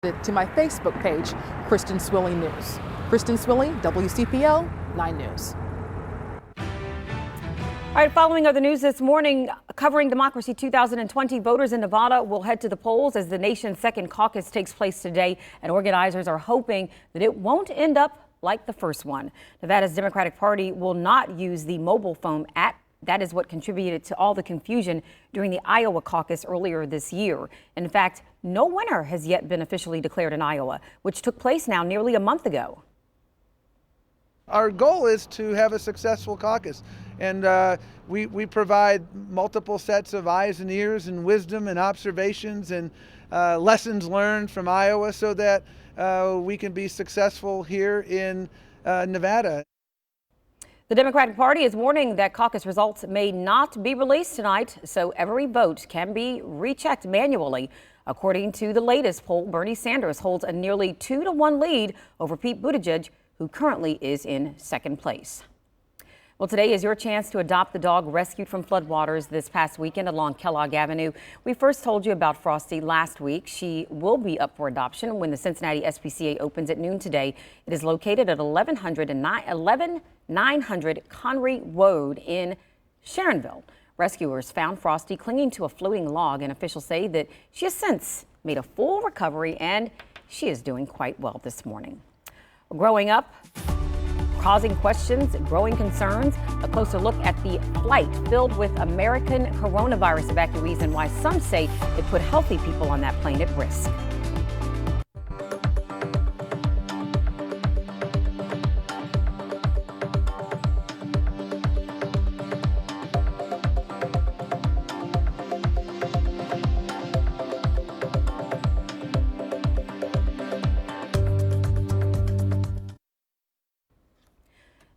To my Facebook page, Kristen Swilly News. Kristen Swilly, WCPL 9 News. All right, following other news this morning, covering Democracy 2020, voters in Nevada will head to the polls as the nation's second caucus takes place today, and organizers are hoping that it won't end up like the first one. Nevada's Democratic Party will not use the mobile phone app. That is what contributed to all the confusion during the Iowa caucus earlier this year. In fact, no winner has yet been officially declared in Iowa, which took place now nearly a month ago. Our goal is to have a successful caucus, and we provide multiple sets of eyes and ears and wisdom and observations and lessons learned from Iowa so that we can be successful here in Nevada. The Democratic Party is warning that caucus results may not be released tonight, so every vote can be rechecked manually. According to the latest poll, Bernie Sanders holds a nearly 2-to-1 lead over Pete Buttigieg, who currently is in second place. Well, today is your chance to adopt the dog rescued from floodwaters this past weekend along Kellogg Avenue. We first told you about Frosty last week. She will be up for adoption when the Cincinnati SPCA opens at noon today. It is located at 11900 Connery Road in Sharonville. Rescuers found Frosty clinging to a floating log, and officials say that she has since made a full recovery and she is doing quite well this morning. Growing up, causing questions, growing concerns. A closer look at the flight filled with American coronavirus evacuees and why some say it put healthy people on that plane at risk.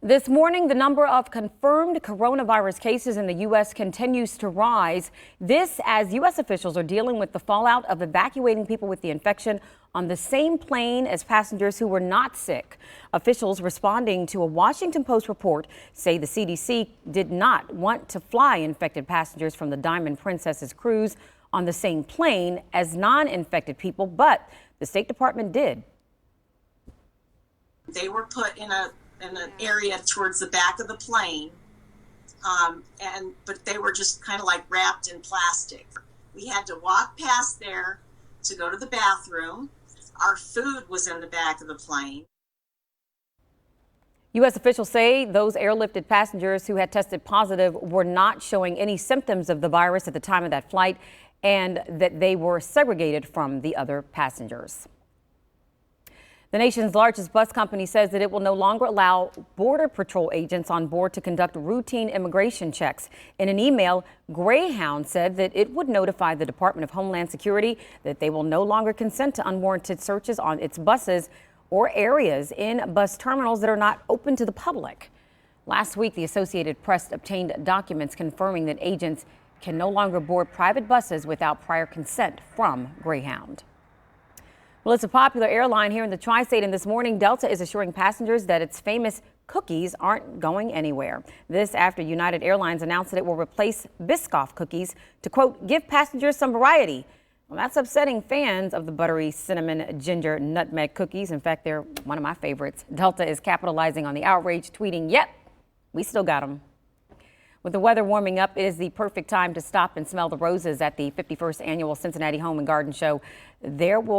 This morning, the number of confirmed coronavirus cases in the U.S. continues to rise. This as U.S. officials are dealing with the fallout of evacuating people with the infection on the same plane as passengers who were not sick. Officials responding to a Washington Post report say the CDC did not want to fly infected passengers from the Diamond Princess's cruise on the same plane as non-infected people, but the State Department did. They were put in an area towards the back of the plane, but they were just kind of like wrapped in plastic. We had to walk past there to go to the bathroom. Our food was in the back of the plane. U.S. officials say those airlifted passengers who had tested positive were not showing any symptoms of the virus at the time of that flight, and that they were segregated from the other passengers. The nation's largest bus company says that it will no longer allow Border Patrol agents on board to conduct routine immigration checks. In an email, Greyhound said that it would notify the Department of Homeland Security that they will no longer consent to unwarranted searches on its buses or areas in bus terminals that are not open to the public. Last week, the Associated Press obtained documents confirming that agents can no longer board private buses without prior consent from Greyhound. Well, it's a popular airline here in the tri-state, and this morning Delta is assuring passengers that its famous cookies aren't going anywhere. This after United Airlines announced that it will replace biscoff cookies to, quote, give passengers some variety. Well, that's upsetting fans of the buttery cinnamon ginger nutmeg cookies. In fact, they're one of my favorites. Delta is capitalizing on the outrage, tweeting, yep, we still got them. With the weather warming up, it is the perfect time to stop and smell the roses at the 51st annual Cincinnati Home and Garden Show. There will